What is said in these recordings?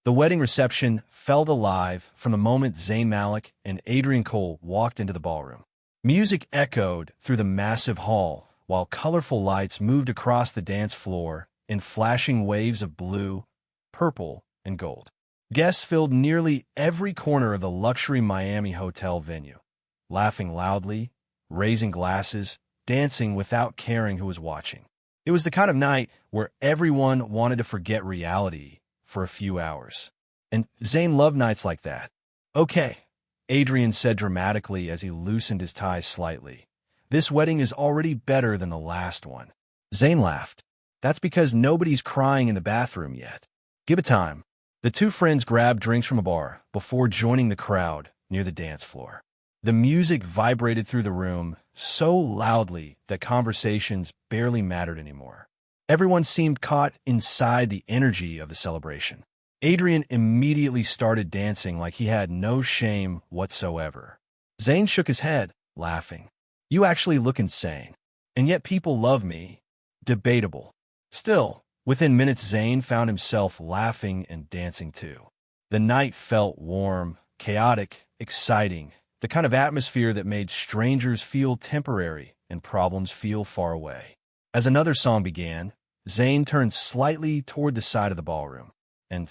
The wedding reception felt alive from the moment Zayn Malik and Adrian walked into the ballroom. Music echoed through the massive hall, while colorful lights moved across the dance floor in flashing waves of blue, purple, and gold. Guests filled nearly every corner of the luxury Miami hotel venue, laughing loudly, raising glasses, dancing without caring who was watching. It was the kind of night where everyone wanted to forget reality for a few hours. And Zayn loved nights like that. "Okay," Adrian said dramatically as he loosened his ties slightly. "This wedding is already better than the last one." Zayn laughed. "That's because nobody's crying in the bathroom yet. Give it time." The two friends grabbed drinks from a bar before joining the crowd near the dance floor. The music vibrated through the room so loudly that conversations barely mattered anymore. Everyone seemed caught inside the energy of the celebration. Adrian immediately started dancing like he had no shame whatsoever. Zayn shook his head, laughing. "You actually look insane. And yet people love me." Debatable. Still, within minutes Zayn found himself laughing and dancing too. The night felt warm, chaotic, exciting, the kind of atmosphere that made strangers feel temporary and problems feel far away. As another song began, Zayn turned slightly toward the side of the ballroom, and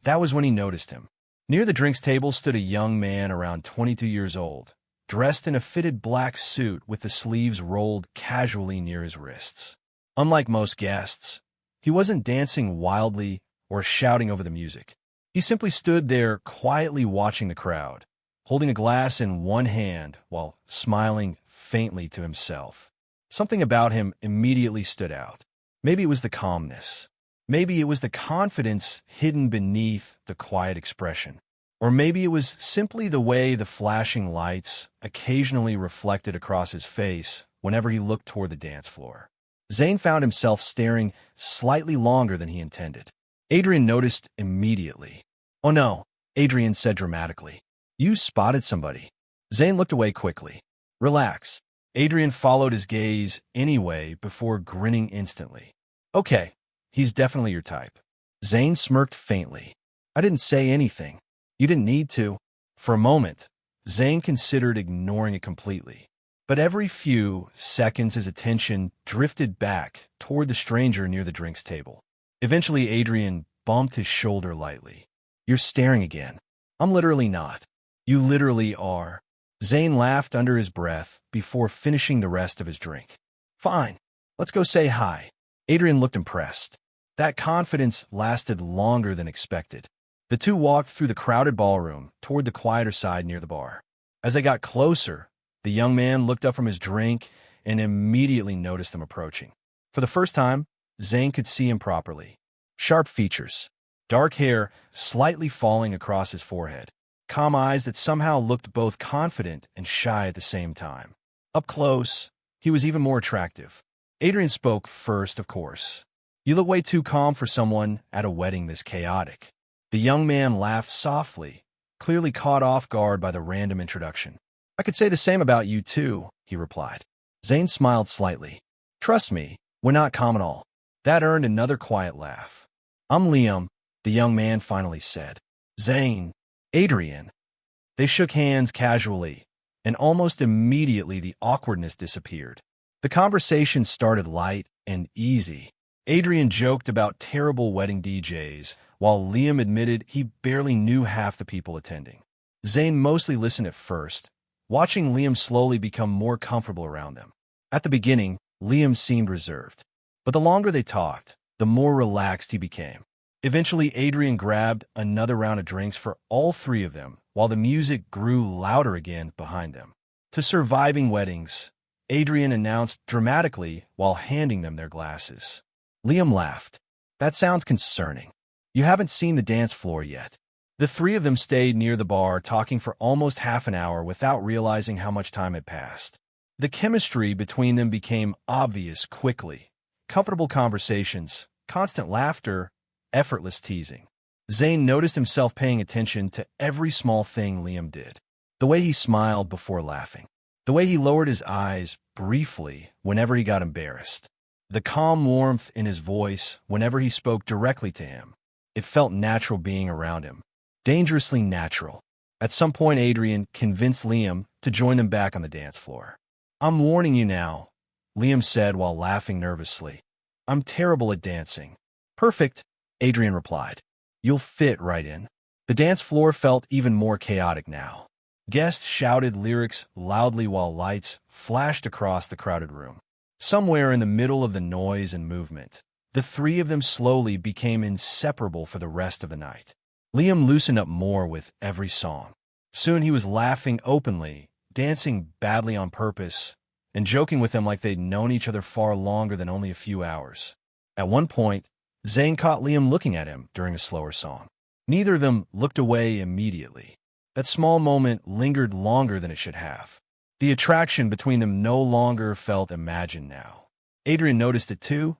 that was when he noticed him. Near the drinks table stood a young man around 22 years old, dressed in a fitted black suit with the sleeves rolled casually near his wrists. Unlike most guests, he wasn't dancing wildly or shouting over the music. He simply stood there quietly watching the crowd, holding a glass in one hand while smiling faintly to himself. Something about him immediately stood out. Maybe it was the calmness. Maybe it was the confidence hidden beneath the quiet expression. Or maybe it was simply the way the flashing lights occasionally reflected across his face whenever he looked toward the dance floor. Zayn found himself staring slightly longer than he intended. Adrian noticed immediately. "Oh no," Adrian said dramatically. "You spotted somebody." Zayn looked away quickly. "Relax." Adrian followed his gaze anyway before grinning instantly. "Okay, he's definitely your type." Zayn smirked faintly. "I didn't say anything. You didn't need to." For a moment, Zayn considered ignoring it completely. But every few seconds his attention drifted back toward the stranger near the drinks table. Eventually, Adrian bumped his shoulder lightly. "You're staring again." "I'm literally not." "You literally are." Zayn laughed under his breath before finishing the rest of his drink. "Fine, let's go say hi." Adrian looked impressed. That confidence lasted longer than expected. The two walked through the crowded ballroom toward the quieter side near the bar. As they got closer, the young man looked up from his drink and immediately noticed them approaching. For the first time, Zayn could see him properly. Sharp features, dark hair slightly falling across his forehead, calm eyes that somehow looked both confident and shy at the same time. Up close, he was even more attractive. Adrian spoke first, of course. "You look way too calm for someone at a wedding this chaotic." The young man laughed softly, clearly caught off guard by the random introduction. "I could say the same about you too," he replied. Zayn smiled slightly. "Trust me, we're not calm at all." That earned another quiet laugh. "I'm Liam," the young man finally said. "Zayn." "Adrian." They shook hands casually, and almost immediately the awkwardness disappeared. The conversation started light and easy. Adrian joked about terrible wedding DJs, while Liam admitted he barely knew half the people attending. Zayn mostly listened at first, watching Liam slowly become more comfortable around them. At the beginning, Liam seemed reserved, but the longer they talked, the more relaxed he became. Eventually, Adrian grabbed another round of drinks for all three of them, while the music grew louder again behind them. "To surviving weddings," Adrian announced dramatically while handing them their glasses. Liam laughed. "That sounds concerning. You haven't seen the dance floor yet." The three of them stayed near the bar talking for almost half an hour without realizing how much time had passed. The chemistry between them became obvious quickly. Comfortable conversations, constant laughter, effortless teasing. Zayn noticed himself paying attention to every small thing Liam did. The way he smiled before laughing. The way he lowered his eyes briefly whenever he got embarrassed. The calm warmth in his voice whenever he spoke directly to him. It felt natural being around him. Dangerously natural. At some point, Adrian convinced Liam to join them back on the dance floor. "I'm warning you now," Liam said while laughing nervously. "I'm terrible at dancing." "Perfect," Adrian replied. "You'll fit right in." The dance floor felt even more chaotic now. Guests shouted lyrics loudly while lights flashed across the crowded room. Somewhere in the middle of the noise and movement, the three of them slowly became inseparable for the rest of the night. Liam loosened up more with every song. Soon he was laughing openly, dancing badly on purpose, and joking with them like they'd known each other far longer than only a few hours. At one point, Zayn caught Liam looking at him during a slower song. Neither of them looked away immediately. That small moment lingered longer than it should have. The attraction between them no longer felt imagined now. Adrian noticed it too,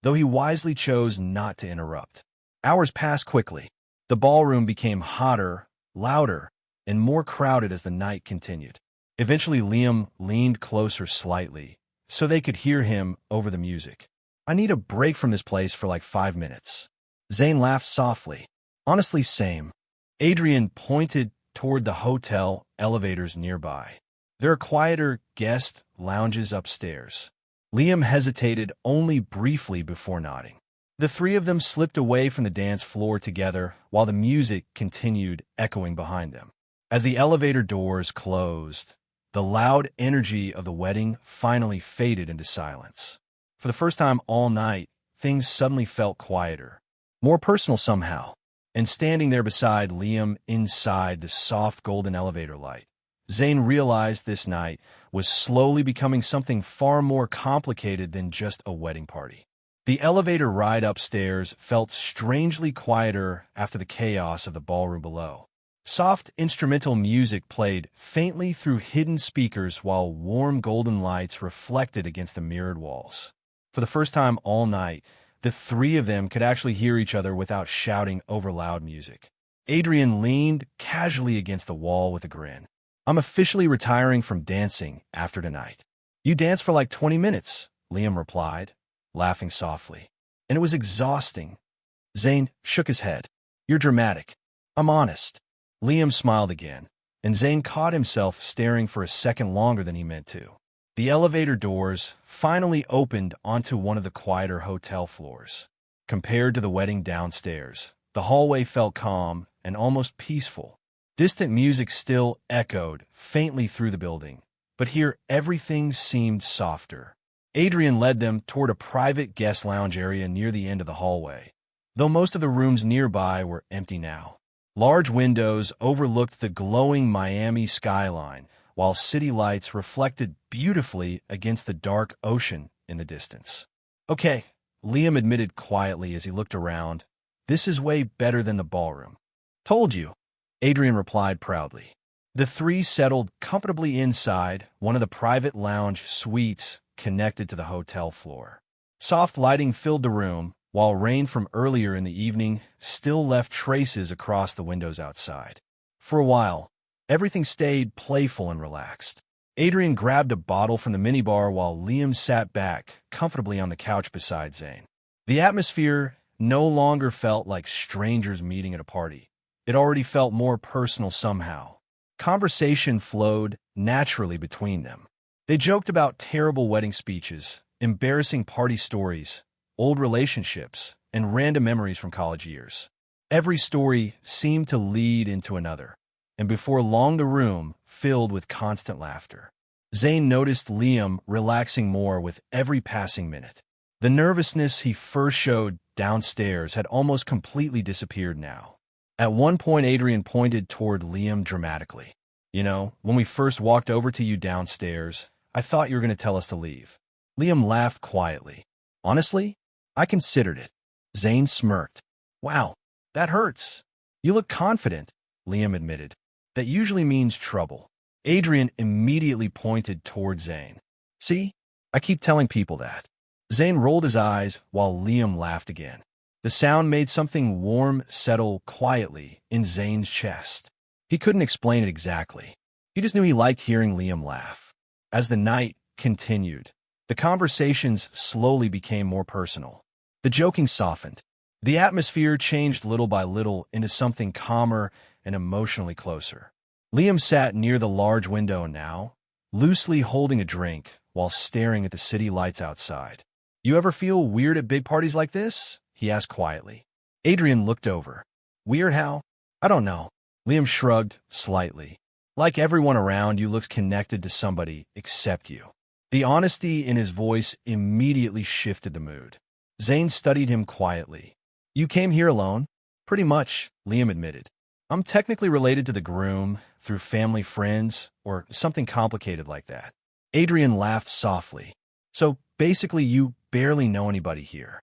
though he wisely chose not to interrupt. Hours passed quickly. The ballroom became hotter, louder, and more crowded as the night continued. Eventually, Liam leaned closer slightly, so they could hear him over the music. "I need a break from this place for like 5 minutes." Zayn laughed softly. "Honestly, same." Adrian pointed toward the hotel elevators nearby. "There are quieter guest lounges upstairs." Liam hesitated only briefly before nodding. The three of them slipped away from the dance floor together while the music continued echoing behind them. As the elevator doors closed, the loud energy of the wedding finally faded into silence. For the first time all night, things suddenly felt quieter, more personal somehow. And standing there beside Liam inside the soft golden elevator light, Zayn realized this night was slowly becoming something far more complicated than just a wedding party. The elevator ride upstairs felt strangely quieter after the chaos of the ballroom below. Soft instrumental music played faintly through hidden speakers while warm golden lights reflected against the mirrored walls. For the first time all night, the three of them could actually hear each other without shouting over loud music. Adrian leaned casually against the wall with a grin. "I'm officially retiring from dancing after tonight." "You danced for like 20 minutes, Liam replied, laughing softly. "And it was exhausting." Zayn shook his head. "You're dramatic." "I'm honest." Liam smiled again, and Zayn caught himself staring for a second longer than he meant to. The elevator doors finally opened onto one of the quieter hotel floors. Compared to the wedding downstairs, the hallway felt calm and almost peaceful. Distant music still echoed faintly through the building, but here everything seemed softer. Adrian led them toward a private guest lounge area near the end of the hallway, though most of the rooms nearby were empty now. Large windows overlooked the glowing Miami skyline, while city lights reflected beautifully against the dark ocean in the distance. "Okay," Liam admitted quietly as he looked around. "This is way better than the ballroom." "Told you," Adrian replied proudly. The three settled comfortably inside one of the private lounge suites connected to the hotel floor. Soft lighting filled the room, while rain from earlier in the evening still left traces across the windows outside. For a while, everything stayed playful and relaxed. Adrian grabbed a bottle from the minibar while Liam sat back comfortably on the couch beside Zayn. The atmosphere no longer felt like strangers meeting at a party. It already felt more personal somehow. Conversation flowed naturally between them. They joked about terrible wedding speeches, embarrassing party stories, old relationships, and random memories from college years. Every story seemed to lead into another, and before long the room filled with constant laughter. Zayn noticed Liam relaxing more with every passing minute. The nervousness he first showed downstairs had almost completely disappeared now. At one point, Adrian pointed toward Liam dramatically. "You know, when we first walked over to you downstairs, I thought you were going to tell us to leave." Liam laughed quietly. "Honestly, I considered it." Zayn smirked. "Wow, that hurts." "You look confident," Liam admitted. "That usually means trouble." Adrian immediately pointed toward Zayn. "See, I keep telling people that." Zayn rolled his eyes while Liam laughed again. The sound made something warm settle quietly in Zayn's chest. He couldn't explain it exactly. He just knew he liked hearing Liam laugh. As the night continued, the conversations slowly became more personal. The joking softened. The atmosphere changed little by little into something calmer and emotionally closer. Liam sat near the large window now, loosely holding a drink while staring at the city lights outside. "You ever feel weird at big parties like this?" he asked quietly. Adrian looked over. "Weird how?" "I don't know." Liam shrugged slightly. "Like everyone around you looks connected to somebody except you." The honesty in his voice immediately shifted the mood. Zayn studied him quietly. "You came here alone?" "Pretty much," Liam admitted. "I'm technically related to the groom through family friends or something complicated like that." Adrian laughed softly. "So basically you barely know anybody here."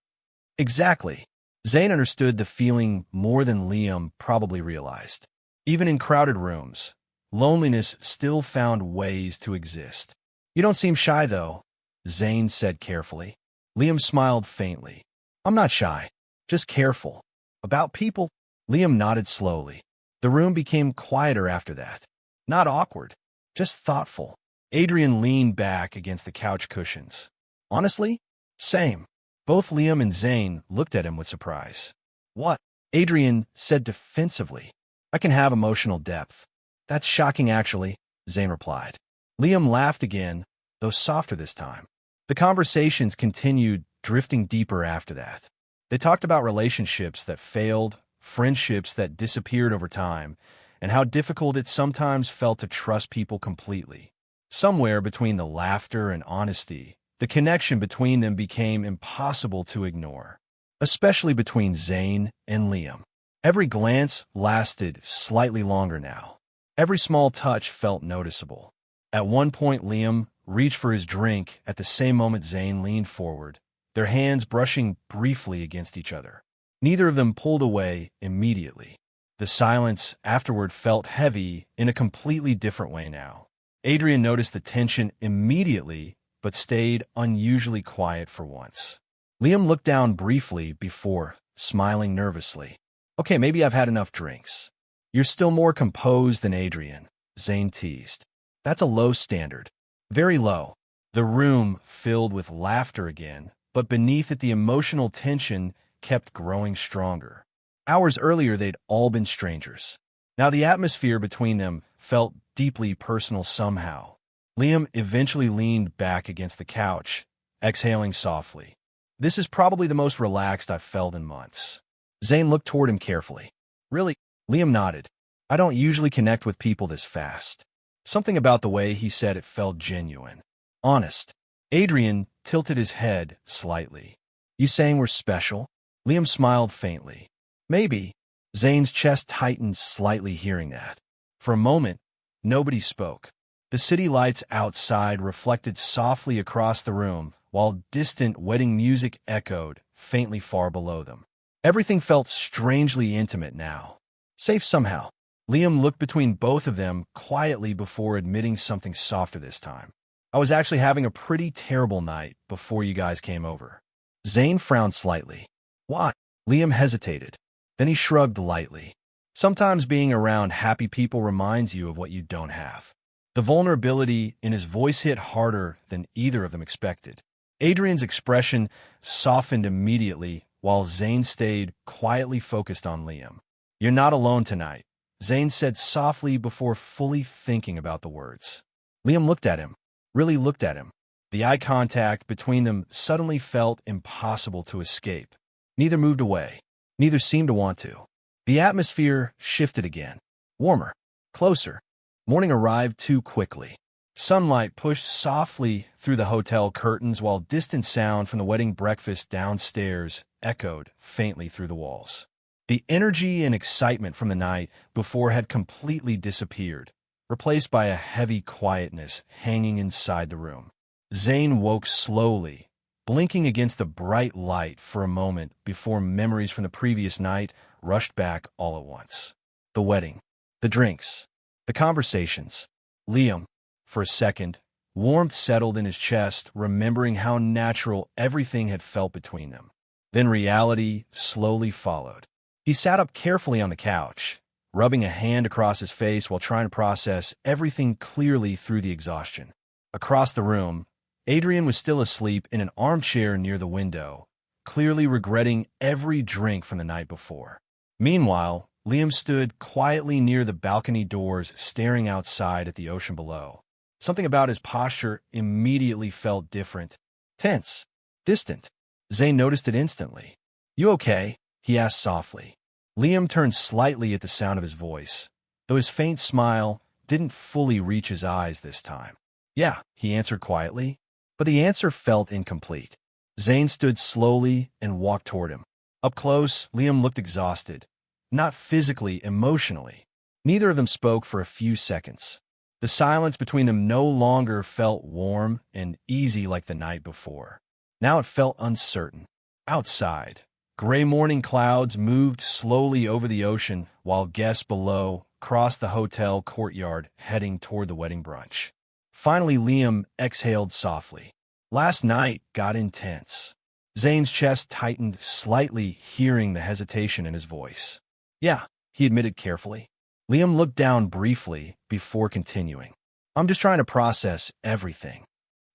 "Exactly." Zayn understood the feeling more than Liam probably realized. Even in crowded rooms, loneliness still found ways to exist. "You don't seem shy, though," Zayn said carefully. Liam smiled faintly. "I'm not shy, just careful." "About people?" Liam nodded slowly. The room became quieter after that. Not awkward, just thoughtful. Adrian leaned back against the couch cushions. "Honestly, same." Both Liam and Zayn looked at him with surprise. "What?" Adrian said defensively. "I can have emotional depth." "That's shocking, actually," Zayn replied. Liam laughed again, though softer this time. The conversations continued, drifting deeper after that. They talked about relationships that failed, friendships that disappeared over time, and how difficult it sometimes felt to trust people completely. Somewhere between the laughter and honesty, the connection between them became impossible to ignore, especially between Zayn and Liam. Every glance lasted slightly longer now. Every small touch felt noticeable. At one point, Liam reached for his drink at the same moment Zayn leaned forward, their hands brushing briefly against each other. Neither of them pulled away immediately. The silence afterward felt heavy in a completely different way now. Adrian noticed the tension immediately, but stayed unusually quiet for once. Liam looked down briefly before smiling nervously. "Okay, maybe I've had enough drinks." "You're still more composed than Adrian," Zayn teased. "That's a low standard." "Very low." The room filled with laughter again, but beneath it the emotional tension kept growing stronger. Hours earlier they'd all been strangers. Now the atmosphere between them felt deeply personal somehow. Liam eventually leaned back against the couch, exhaling softly. "This is probably the most relaxed I've felt in months." Zayn looked toward him carefully. "Really?" Liam nodded. "I don't usually connect with people this fast." Something about the way he said it felt genuine. Honest. Adrian tilted his head slightly. "You saying we're special?" Liam smiled faintly. "Maybe." Zayn's chest tightened slightly hearing that. For a moment, nobody spoke. The city lights outside reflected softly across the room, while distant wedding music echoed faintly far below them. Everything felt strangely intimate now. Safe somehow. Liam looked between both of them quietly before admitting something softer this time. "I was actually having a pretty terrible night before you guys came over." Zayn frowned slightly. "Why?" Liam hesitated. Then he shrugged lightly. "Sometimes being around happy people reminds you of what you don't have." The vulnerability in his voice hit harder than either of them expected. Adrian's expression softened immediately, while Zayn stayed quietly focused on Liam. "You're not alone tonight," Zayn said softly before fully thinking about the words. Liam looked at him, really looked at him. The eye contact between them suddenly felt impossible to escape. Neither moved away. Neither seemed to want to. The atmosphere shifted again. Warmer. Closer. Morning arrived too quickly. Sunlight pushed softly through the hotel curtains while distant sound from the wedding breakfast downstairs echoed faintly through the walls. The energy and excitement from the night before had completely disappeared, replaced by a heavy quietness hanging inside the room. Zayn woke slowly, blinking against the bright light for a moment before memories from the previous night rushed back all at once. The wedding, the drinks, the conversations. Liam, for a second, warmth settled in his chest, remembering how natural everything had felt between them. Then reality slowly followed. He sat up carefully on the couch, rubbing a hand across his face while trying to process everything clearly through the exhaustion. Across the room, Adrian was still asleep in an armchair near the window, clearly regretting every drink from the night before. Meanwhile, Liam stood quietly near the balcony doors, staring outside at the ocean below. Something about his posture immediately felt different, tense, distant. Zayn noticed it instantly. "You okay?" he asked softly. Liam turned slightly at the sound of his voice, though his faint smile didn't fully reach his eyes this time. "Yeah," he answered quietly, but the answer felt incomplete. Zayn stood slowly and walked toward him. Up close, Liam looked exhausted. Not physically, emotionally. Neither of them spoke for a few seconds. The silence between them no longer felt warm and easy like the night before. Now it felt uncertain. Outside, gray morning clouds moved slowly over the ocean while guests below crossed the hotel courtyard heading toward the wedding brunch. Finally, Liam exhaled softly. Last night got intense. Zayn's chest tightened slightly, hearing the hesitation in his voice. "Yeah," he admitted carefully. Liam looked down briefly before continuing. "I'm just trying to process everything."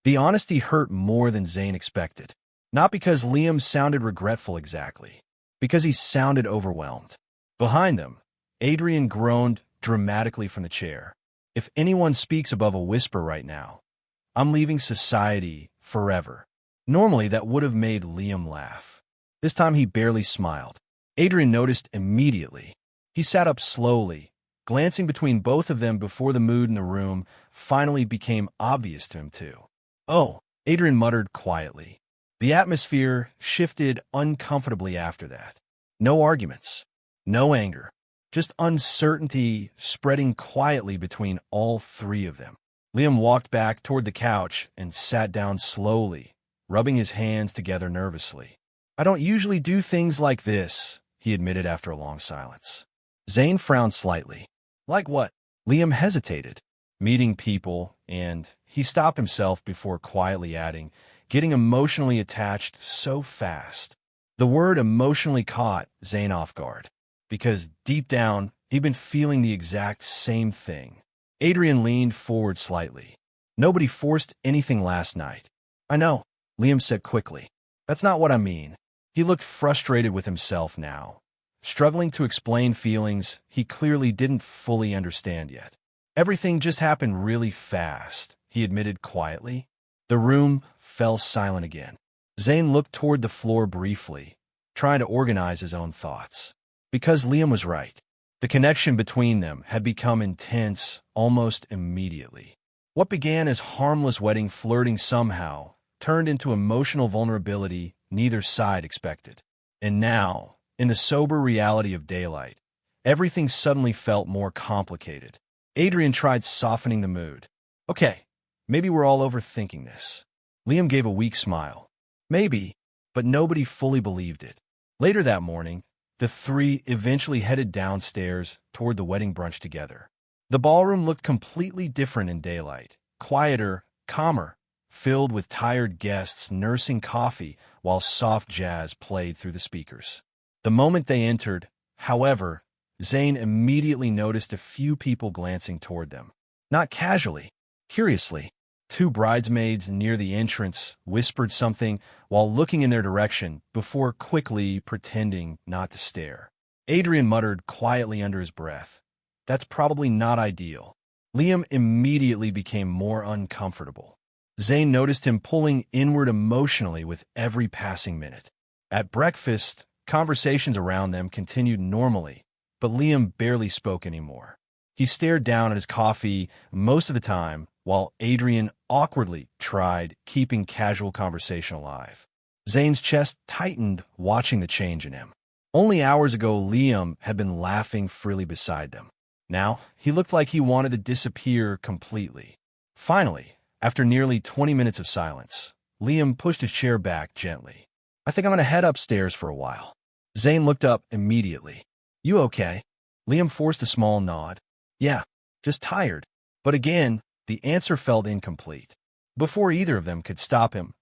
The honesty hurt more than Zayn expected. Not because Liam sounded regretful exactly, because he sounded overwhelmed. Behind them, Adrian groaned dramatically from the chair. "If anyone speaks above a whisper right now, I'm leaving society forever." Normally, that would have made Liam laugh. This time, he barely smiled. Adrian noticed immediately. He sat up slowly, glancing between both of them before the mood in the room finally became obvious to him too. "Oh," Adrian muttered quietly. The atmosphere shifted uncomfortably after that. No arguments, no anger, just uncertainty spreading quietly between all three of them. Liam walked back toward the couch and sat down slowly, rubbing his hands together nervously. "I don't usually do things like this," he admitted after a long silence. Zayn frowned slightly. "Like what?" Liam hesitated. "Meeting people," and he stopped himself before quietly adding, "getting emotionally attached so fast." The word emotionally caught Zayn off guard, because deep down, he'd been feeling the exact same thing. Adrian leaned forward slightly. "Nobody forced anything last night." "I know," Liam said quickly. "That's not what I mean." He looked frustrated with himself now, struggling to explain feelings he clearly didn't fully understand yet. "Everything just happened really fast," he admitted quietly. The room fell silent again. Zayn looked toward the floor briefly, trying to organize his own thoughts. Because Liam was right. The connection between them had become intense almost immediately. What began as harmless wedding flirting somehow turned into emotional vulnerability neither side expected. And now, in the sober reality of daylight, everything suddenly felt more complicated. Adrian tried softening the mood. "Okay, maybe we're all overthinking this." Liam gave a weak smile. "Maybe," but nobody fully believed it. Later that morning, the three eventually headed downstairs toward the wedding brunch together. The ballroom looked completely different in daylight, quieter, calmer, filled with tired guests nursing coffee while soft jazz played through the speakers. The moment they entered, however, Zayn immediately noticed a few people glancing toward them. Not casually, curiously. Two bridesmaids near the entrance whispered something while looking in their direction before quickly pretending not to stare. Adrian muttered quietly under his breath, "That's probably not ideal." Liam immediately became more uncomfortable. Zayn noticed him pulling inward emotionally with every passing minute. At breakfast, conversations around them continued normally, but Liam barely spoke anymore. He stared down at his coffee most of the time, while Adrian awkwardly tried keeping casual conversation alive. Zayn's chest tightened watching the change in him. Only hours ago, Liam had been laughing freely beside them. Now, he looked like he wanted to disappear completely. Finally, after nearly 20 minutes of silence, Liam pushed his chair back gently. "I think I'm going to head upstairs for a while." Zayn looked up immediately. "You okay?" Liam forced a small nod. "Yeah, just tired." But again, the answer felt incomplete. Before either of them could stop him,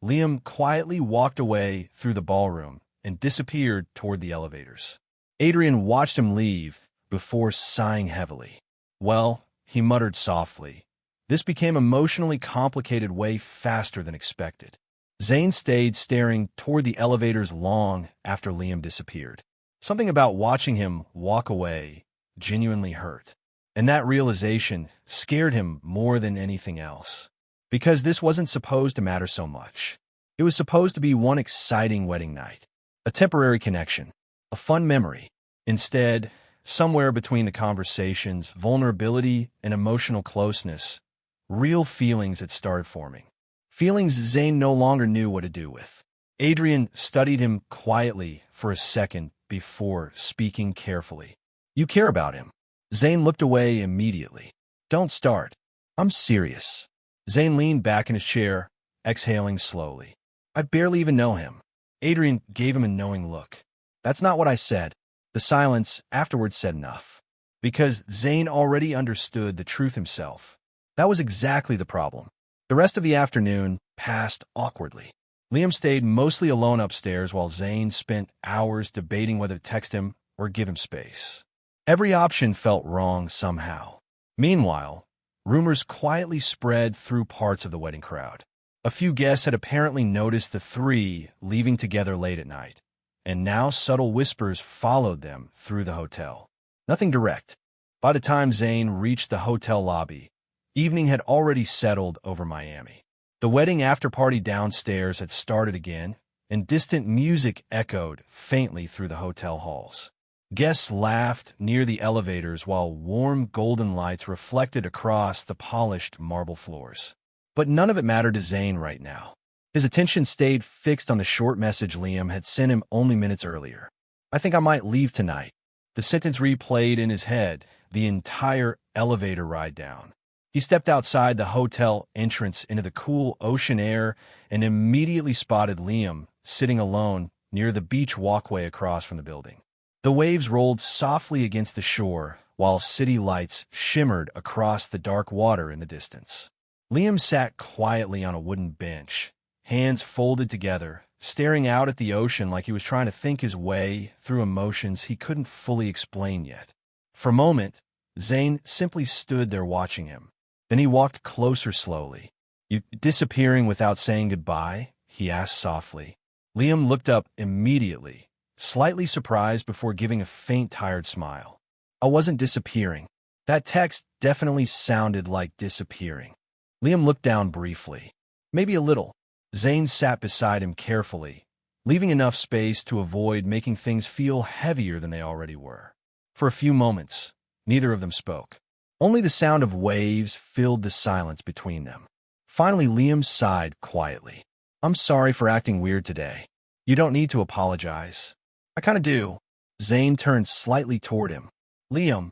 Liam quietly walked away through the ballroom and disappeared toward the elevators. Adrian watched him leave before sighing heavily. "Well," he muttered softly, "this became emotionally complicated way faster than expected." Zayn stayed staring toward the elevators long after Liam disappeared. Something about watching him walk away genuinely hurt. And that realization scared him more than anything else. Because this wasn't supposed to matter so much. It was supposed to be one exciting wedding night. A temporary connection. A fun memory. Instead, somewhere between the conversations, vulnerability, and emotional closeness, real feelings had started forming. Feelings Zayn no longer knew what to do with. Adrian studied him quietly for a second before speaking carefully. You care about him. Zayn looked away immediately. Don't start. I'm serious. Zayn leaned back in his chair, exhaling slowly. I barely even know him. Adrian gave him a knowing look. That's not what I said. The silence afterwards said enough. Because Zayn already understood the truth himself. That was exactly the problem. The rest of the afternoon passed awkwardly. Liam stayed mostly alone upstairs while Zayn spent hours debating whether to text him or give him space. Every option felt wrong somehow. Meanwhile, rumors quietly spread through parts of the wedding crowd. A few guests had apparently noticed the three leaving together late at night, and now subtle whispers followed them through the hotel. Nothing direct. By the time Zayn reached the hotel lobby, evening had already settled over Miami. The wedding after-party downstairs had started again, and distant music echoed faintly through the hotel halls. Guests laughed near the elevators while warm golden lights reflected across the polished marble floors. But none of it mattered to Zayn right now. His attention stayed fixed on the short message Liam had sent him only minutes earlier. I think I might leave tonight. The sentence replayed in his head the entire elevator ride down. He stepped outside the hotel entrance into the cool ocean air and immediately spotted Liam sitting alone near the beach walkway across from the building. The waves rolled softly against the shore while city lights shimmered across the dark water in the distance. Liam sat quietly on a wooden bench, hands folded together, staring out at the ocean like he was trying to think his way through emotions he couldn't fully explain yet. For a moment, Zayn simply stood there watching him. Then he walked closer slowly. You disappearing without saying goodbye? He asked softly. Liam looked up immediately, slightly surprised before giving a faint, tired smile. I wasn't disappearing. That text definitely sounded like disappearing. Liam looked down briefly. Maybe a little. Zayn sat beside him carefully, leaving enough space to avoid making things feel heavier than they already were. For a few moments, neither of them spoke. Only the sound of waves filled the silence between them. Finally, Liam sighed quietly. I'm sorry for acting weird today. You don't need to apologize. I kind of do. Zayn turned slightly toward him. Liam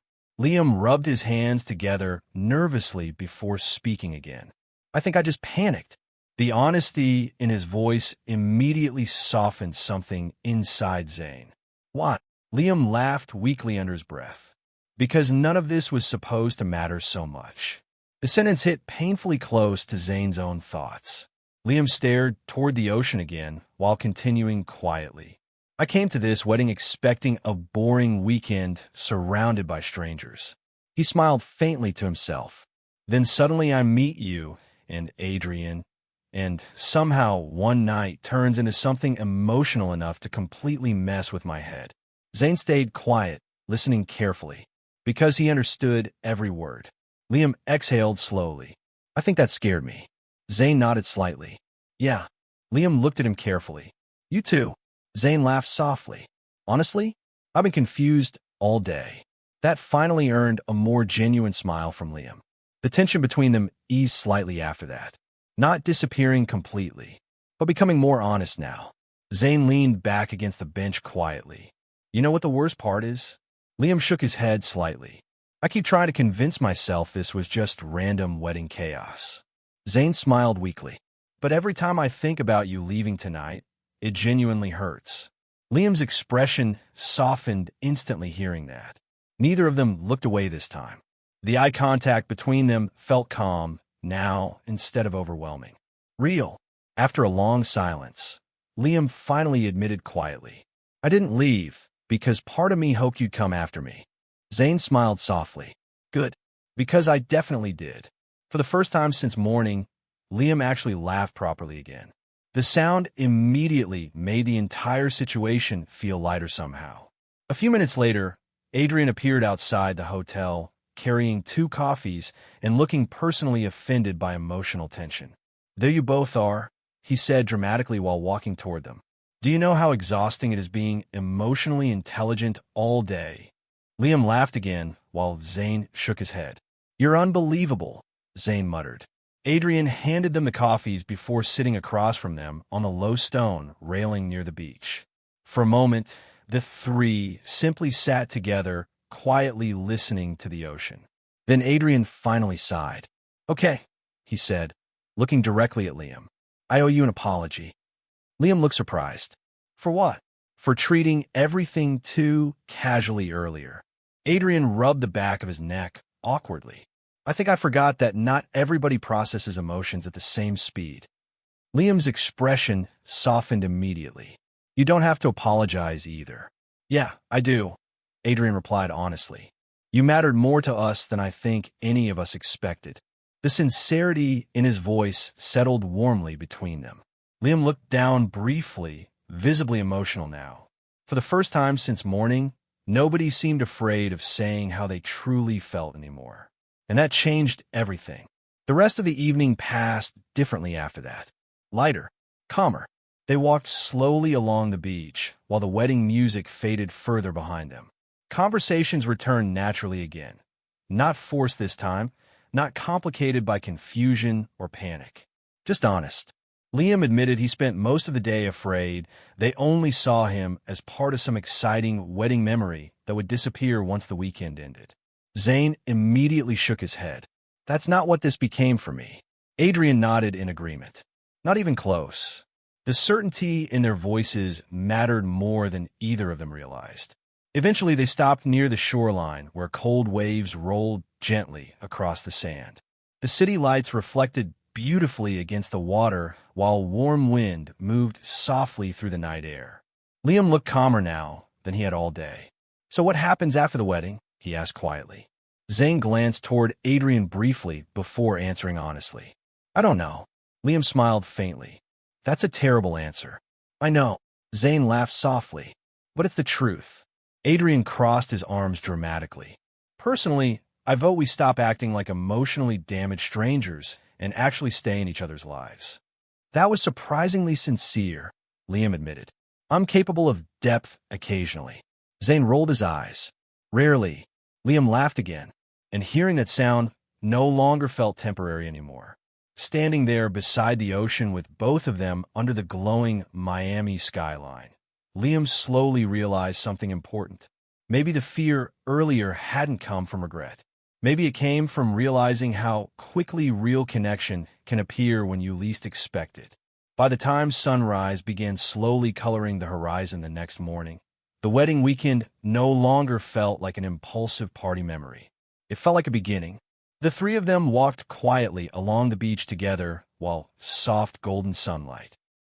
rubbed his hands together nervously before speaking again. I think I just panicked. The honesty in his voice immediately softened something inside Zayn. What? Liam laughed weakly under his breath. Because none of this was supposed to matter so much. The sentence hit painfully close to Zayn's own thoughts. Liam stared toward the ocean again while continuing quietly. I came to this wedding expecting a boring weekend surrounded by strangers. He smiled faintly to himself. Then suddenly I meet you and Adrian, and somehow one night turns into something emotional enough to completely mess with my head. Zayn stayed quiet, listening carefully. Because he understood every word. Liam exhaled slowly. I think that scared me. Zayn nodded slightly. Yeah. Liam looked at him carefully. You too. Zayn laughed softly. Honestly, I've been confused all day. That finally earned a more genuine smile from Liam. The tension between them eased slightly after that. Not disappearing completely, but becoming more honest now. Zayn leaned back against the bench quietly. You know what the worst part is? Liam shook his head slightly. I keep trying to convince myself this was just random wedding chaos. Zayn smiled weakly. But every time I think about you leaving tonight, it genuinely hurts. Liam's expression softened instantly hearing that. Neither of them looked away this time. The eye contact between them felt calm, now instead of overwhelming. Real. After a long silence, Liam finally admitted quietly. I didn't leave. Because part of me hoped you'd come after me. Zayn smiled softly. Good. Because I definitely did. For the first time since morning, Liam actually laughed properly again. The sound immediately made the entire situation feel lighter somehow. A few minutes later, Adrian appeared outside the hotel, carrying 2 coffees and looking personally offended by emotional tension. "There you both are," he said dramatically while walking toward them. "Do you know how exhausting it is being emotionally intelligent all day?" Liam laughed again while Zayn shook his head. "You're unbelievable," Zayn muttered. Adrian handed them the coffees before sitting across from them on the low stone railing near the beach. For a moment, the 3 simply sat together, quietly listening to the ocean. Then Adrian finally sighed. "Okay," he said, looking directly at Liam. "I owe you an apology." Liam looked surprised. "For what?" "For treating everything too casually earlier." Adrian rubbed the back of his neck awkwardly. "I think I forgot that not everybody processes emotions at the same speed." Liam's expression softened immediately. "You don't have to apologize either." "Yeah, I do," Adrian replied honestly. "You mattered more to us than I think any of us expected." The sincerity in his voice settled warmly between them. Liam looked down briefly, visibly emotional now. For the first time since morning, nobody seemed afraid of saying how they truly felt anymore. And that changed everything. The rest of the evening passed differently after that. Lighter, calmer. They walked slowly along the beach, while the wedding music faded further behind them. Conversations returned naturally again. Not forced this time, not complicated by confusion or panic. Just honest. Liam admitted he spent most of the day afraid they only saw him as part of some exciting wedding memory that would disappear once the weekend ended. Zayn immediately shook his head. "That's not what this became for me." Adrian nodded in agreement. Not even close. The certainty in their voices mattered more than either of them realized. Eventually, they stopped near the shoreline, where cold waves rolled gently across the sand. The city lights reflected beautifully against the water, while warm wind moved softly through the night air. Liam looked calmer now than he had all day. "So what happens after the wedding?" he asked quietly. Zayn glanced toward Adrian briefly before answering honestly. "I don't know." Liam smiled faintly. "That's a terrible answer." "I know." Zayn laughed softly. "But it's the truth." Adrian crossed his arms dramatically. "Personally, I vote we stop acting like emotionally damaged strangers and actually stay in each other's lives." "That was surprisingly sincere," Liam admitted. "I'm capable of depth occasionally." Zayn rolled his eyes. "Rarely." Liam laughed again, and hearing that sound no longer felt temporary anymore. Standing there beside the ocean with both of them under the glowing Miami skyline, Liam slowly realized something important. Maybe the fear earlier hadn't come from regret. Maybe it came from realizing how quickly real connection can appear when you least expect it. By the time sunrise began slowly coloring the horizon the next morning, the wedding weekend no longer felt like an impulsive party memory. It felt like a beginning. The 3 of them walked quietly along the beach together while soft golden sunlight